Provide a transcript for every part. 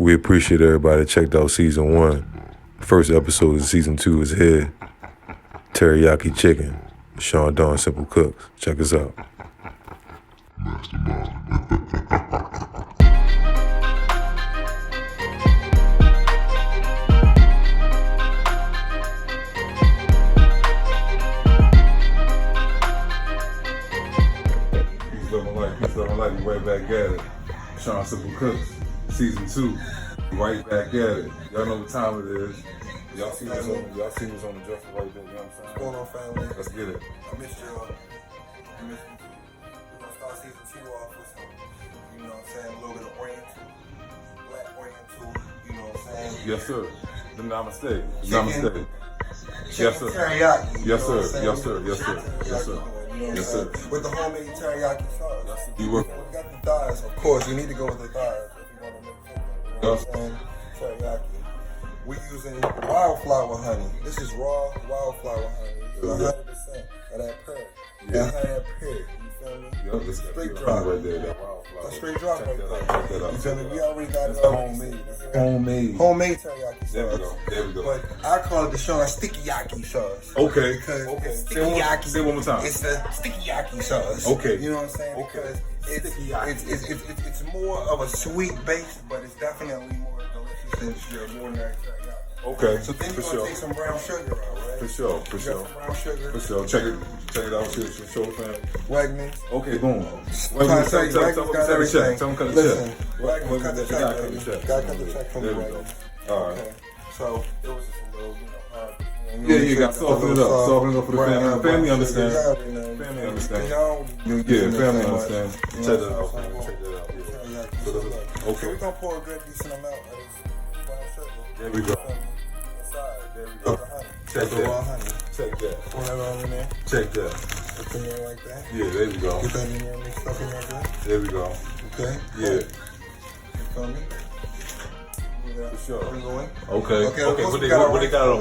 We appreciate everybody that checked out season 1. First episode of season 2 is here. Teriyaki chicken. Sean Dawn Simple Cooks. Check us out. Peace, love, and light. We right back at it. Sean Simple Cooks. Season 2. Right back at it. Y'all know what time it is. Y'all see what's on the dresser right there, you know what I'm saying? What's going on, family? Let's get it. I missed y'all. I missed you too. We're gonna start season 2 off with some, you know what I'm saying, a little bit of oriental, black oriental, you know what I'm saying? Yes, sir. The namaste. Chicken, Yes, sir. Teriyaki. Yes, sir. Yes, sir. Yes, sir. Yes, sir. Yes, sir. With the homemade teriyaki sauce. You work. We got the thighs, of course. You need to go with the thighs if you want to make something. You know what I'm saying? Teriyaki. We're using wildflower honey. This is raw wildflower honey. It's 100% of that pear. Yeah. That pear. You feel me? Yep, that's straight drop right there. That wildflower. That's straight drop right there. Check that out. You feel me? We already got it. Homemade. Homemade. Homemade teriyaki sauce. There we go. There we go. But I call it the Sean Stickyaki sauce. Okay. Because Okay. Stickyaki. Say one more time. It's the Stickyaki sauce. Okay. You know what I'm saying? Okay. Because it's more of a sweet base, but it's definitely more delicious than your ordinary teriyaki. Okay. So then for you're sure. gonna take some brown sugar out, right? For sure. For You sure. got some brown sugar. For sure. Check it out. Show the family. Wegmans. Okay, boom. Wegmans got everything. Tell them cut the Listen, check. Wegmans cut the check. Gotta cut the check. Gotta cut the check from the There we go. Wegmans. All right. Okay. So it was just a little, hard. Yeah, you got soften it up. Soften it up for the family. Family understand. Family Family understand. Yeah, family understand. Check that out. Check that out. Okay. So we're gonna pour a good decent amount of this brown sugar. There we go. Inside. There we go. Check The raw that. honey. Check that. Pour that all in there. Check that. Put it in there like that. Yeah, there we go. Get that in there, mixed up in there good. There we go. Okay. Yeah. You feel me? For sure. Going. Okay. Okay, Okay. What they got on?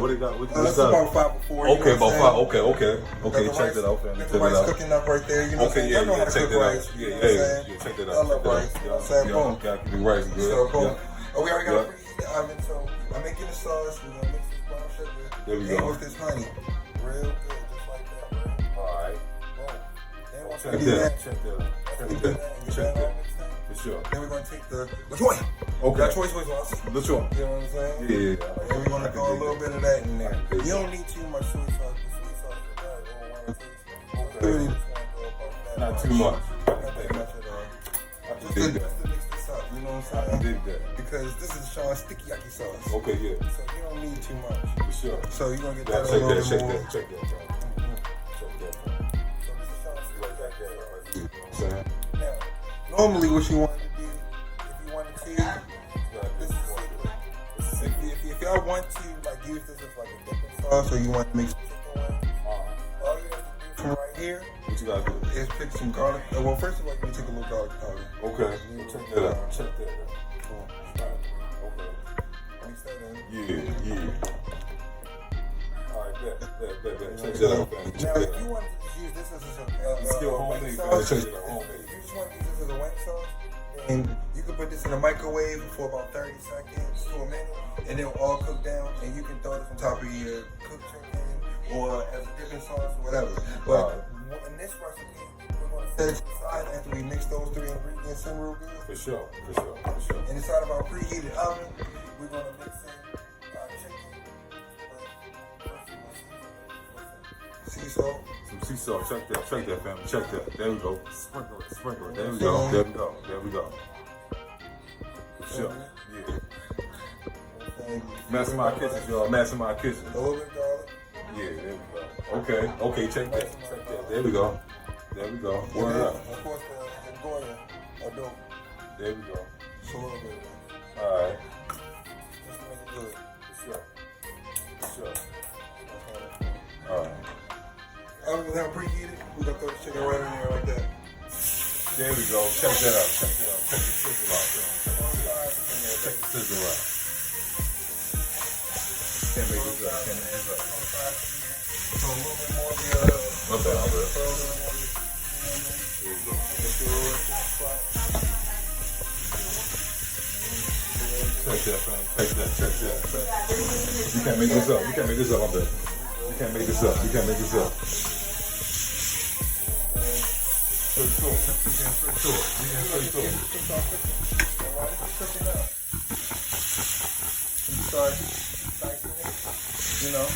What they got? That's about 5 before. Okay, about 5. Okay. Okay, Check that out, family. Check the that rice out. cooking up right there. You know what I'm Okay, saying? yeah, I know how to check cook that rice. out. You know Yeah, what I'm saying? check that out. I love rice. You know what I'm saying? Boom. Gotta keep the rice good. So, boom. Yeah. Oh, we already got to preheat the oven, so I'm making the sauce. We're gonna mix this brown sugar. There we and go. with this honey. Real good, just like that, right? Alright. Boom. Then once Check we do that. that, Check that. we do that, and get Check that all that. mixed in. For sure. Then we're gonna take the choy. Okay. Got choy sauce. Which one? You know what I'm saying? Yeah. And we're gonna throw a little bit of that in there. I can dig You don't need too much soy sauce. The soy sauce is very overwhelming. Okay. Really just wanna go about that. Not too much. Not that much at all. Just dig to that. mix this up, you know what I I'm saying? dig that. Because this is Sean Stickyaki sauce. Okay, yeah. So you don't need too much. For sure. So you're gonna get Yeah, that a check little that, bit check more. that, check that, bro. Check that, bro. So this is Sean Stickyaki sauce. You know what I'm saying? Now, normally what you want to do, if you want to, this is secret. If y'all want to like use this as like a dipping sauce, or you want to mix chicken with, all you have to do from right here What you gotta do? is pick some garlic. Well, first of all, you need to take a little garlic powder. Okay. Check that out. Check that out. Okay. Mix that in. Yeah. Alright, bet. Check that out, man. Check Now, that if out. you want to just use this as It's still a homemade, white man. sauce, Check if it out, homemade. you just want to use this as a white sauce, and you can put this in the microwave for about 30 seconds to a minute, and it'll all cook down, and you can throw this on top of your cooked chicken or as a dipping sauce or whatever. But in this recipe, we're going to set it to the side after we mix those 3 ingredients in real good. For sure. And inside of our preheated oven, we're going to mix in our chicken. Sea salt. Some sea salt. Check that, family. Check that. There we go. Sprinkle it. There we go. For sure. Yeah. Messing my kitchen, y'all. Messing my kitchen. A little bit of garlic. Yeah, there we go. Okay, check that. There we go. Word up. Of course, the Goya adobo. There we go. Just a little bit of that. Alright. Just to make it good. For sure. Alright. I'm gonna have preheated. We're gonna throw the chicken right in there like that. There we go. Check that out. Check the sizzle out. Check the sizzle out. Can't make this up. So a little bit more of the My bad. There you go. Check that, fam. Check that. You can't make this up. You can't make this up, I bet. You can't make this up. You can't make this up. Straight to it. You start dicing it, you know.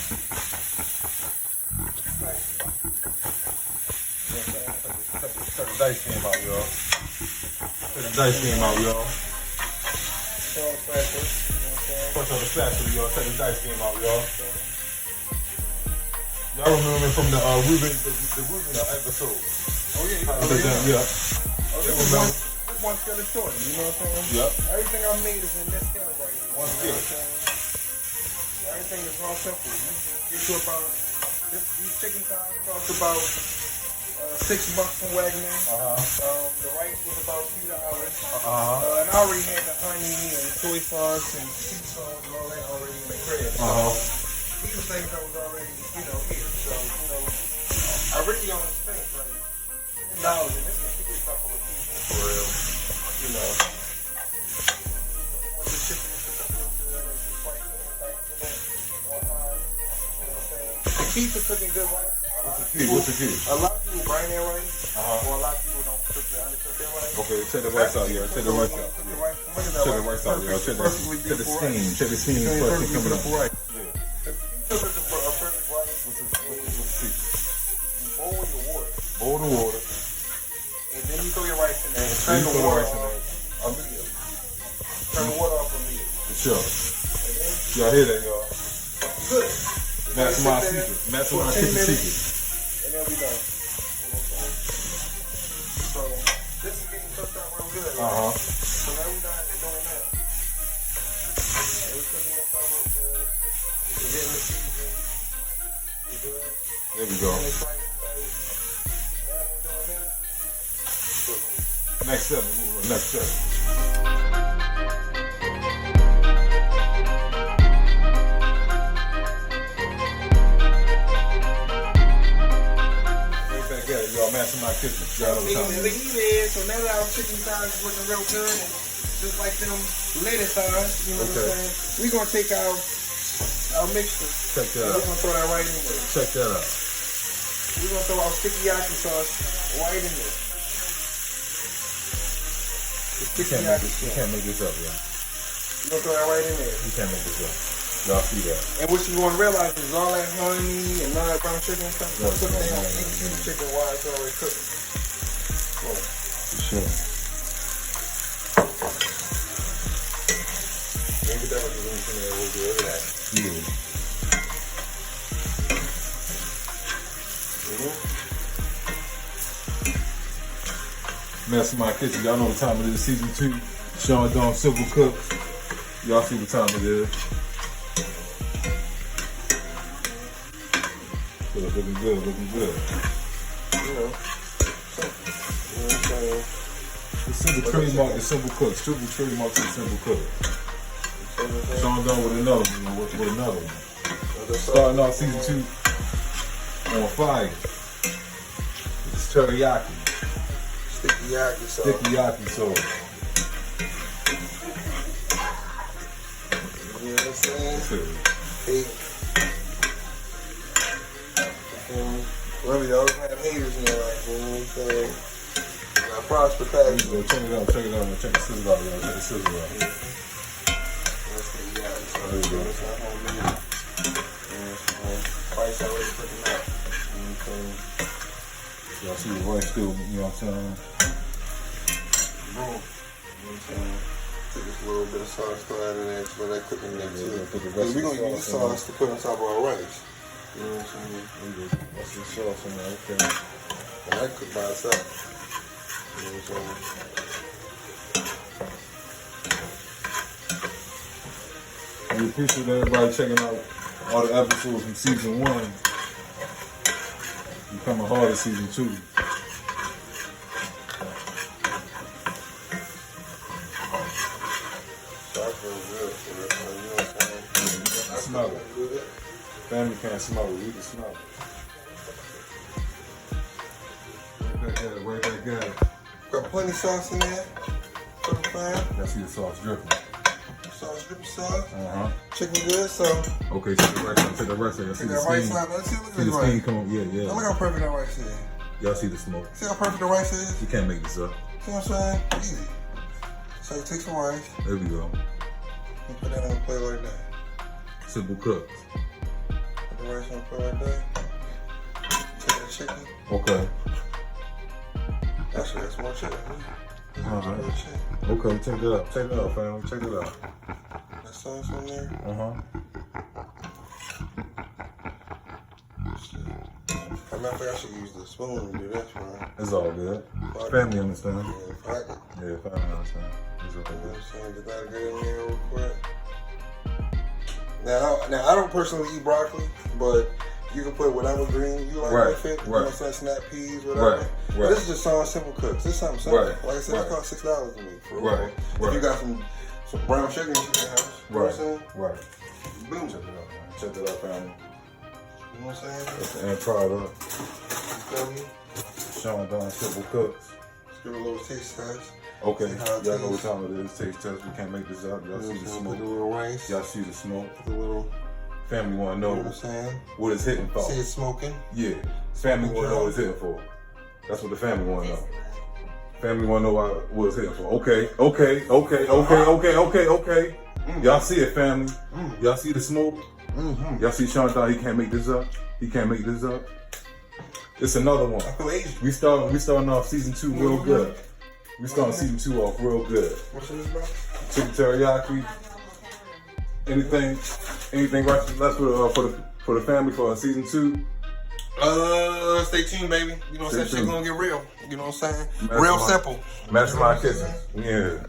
Check the dice game out, y'all. Check the dice game out, y'all. Punch on the spatula, y'all. Check the dice game out, y'all. Y'all remember from the Ruben episode? Oh yeah, one skill is short, you know what I'm saying? Yep. Everything I made is in this skill right here. One skill. Everything is all simple. You get to about these chicken thighs cost about $6 from Wagner. The rice was about $2. And I already had the honey and soy sauce and sea sauce and all that already in the crib. These are things that was already, here. So, I really only spent like $10, and this is a couple of people for real. Once the chicken is cooked up real good, and you slice it and dice it one time. You know what I'm saying? The key to cooking good rice. What's the key? A lot of people brine their rice, or a lot of people don't cook their rice. Okay, check the rice out, y'all. Check the rice out. Check the rice out, y'all. Check the steam. Check the steam before it coming up. Right. A perfect rice. What's the secret? You boil your water. Boil the water. And then you throw your rice in there and turn the water off immediately. Turn the water off immediately. For sure. And then Y'all hear that, y'all? good. Maximize secret. Maximize kitchen secret. And then we done. So this is getting cooked up real good. Right? So now we done doing that. And we're cooking this up real good. We're getting the season. We're good. There we go. Next step. Next step. Y'all matching my kitchen. Y'all know what time it is. So now that our chicken thighs is looking real good, and just like them lettuce thighs, you know what I'm saying? We're gonna take our mixture. Check that out. We're gonna throw that right in there. Check that out. We're gonna throw our Stickyaki sauce right in there. The Stickyaki sauce. You can't make this up, y'all. We're gonna throw that right in there. You can't make this up. Y'all see that. And what you're gonna realize is all that honey and all that brown chicken and stuff, it's gonna cook down 18 chicken while it's already cooking. Cool. For sure. Maybe that was the reason that we'll do that. Yeah. Messing my kitchen. Y'all know what time it is. Season 2. Sean Dawn Simple Cooks. Y'all see what time it is. Looking good, looking good. The simple trademark is Simple Cooks. Triple trademark is Simple Cooks. Sean Dawn with another one. With another one. Starting off season 2 on fire. It's teriyaki. Stickyaki sauce. Stickyaki sauce. You know what I'm saying? Hey. Remember, you always have haters in your life, you know what I'm saying? I prosper past you. Check it out, check it out. Check the sizzle out, y'all. Check the sizzle out. There you go. Price already cooking out. Y'all see the rice still, you know what I'm saying? Boom. You know what I'm saying? Take this little bit of sauce, throw that in there, so that cooking there too. Because we're going to use the sauce to put on top of our rice. You know what I'm saying? That's the sauce in there, okay. And that cook by itself. You know what I'm saying? We appreciate everybody checking out all the episodes from season 1. We're coming hard in season 2. I smell it. Family can't smell it. We can smell it. Right back at it. Got plenty of sauce in there. For the fam. That's your sauce dripping. Sauce nice dripping sauce. Chicken good, so. Okay, take the rice out. Take the rice out. Y'all see the that rice steam? out. Let's see, look at See the this steam rice. come up? Yeah, yeah. Now look how perfect that rice is. Y'all see the smoke? See how perfect the rice is? You can't make this up. See what I'm saying? Easy. So you take some rice. There we go. And put that on a plate like that. Simple Cookz. Put the rice on a plate like that. Take the chicken. Okay. Actually, that's more chicken. Alright. Okay, check it out. Check it out, family. Check it out. That sauce on there. As a matter of fact, I should use the spoon to do that, man. It's all good. Family understand. Yeah, fuck it. Yeah, family understand. It's all You know good. what I'm saying? Get that good in there real quick. Now I don't personally eat broccoli, but you can put whatever green you like with it. You know what I'm saying? Snap peas, whatever. But this is just Simple Cookz. This is something simple. Like I said, that costs $6 a week. For real. If you got some brown sugar in your house, you know what I'm saying? Boom. Check it out, man. Check it out, family. You know what I'm saying? And try it out. You feel me? Sean Don Simple Cookz. Let's give it a little taste test. Okay, y'all know what time it is. Taste test. We can't make this up. Y'all see the smoke. Put a little rice. Y'all see the smoke. Put a little. Family want to know, You know what I'm saying? what it's hitting for. See it smoking. Yeah, family want to know what it's hitting for. That's what the family want to know. Family want to know what it's hitting for. Okay. Y'all see it, family. Y'all see the smoke. Y'all see Sean Don, he can't make this up. He can't make this up. It's another one. I feel Asian. We starting off season 2 real good. We starting season 2 off real good. What's in this, bro? Chicken teriyaki. Anything left for the family for season 2? Stay tuned, baby. You know what I'm saying? Shit gonna get real. You know what I'm saying? Real simple. Mastermind Kitchen. Yeah.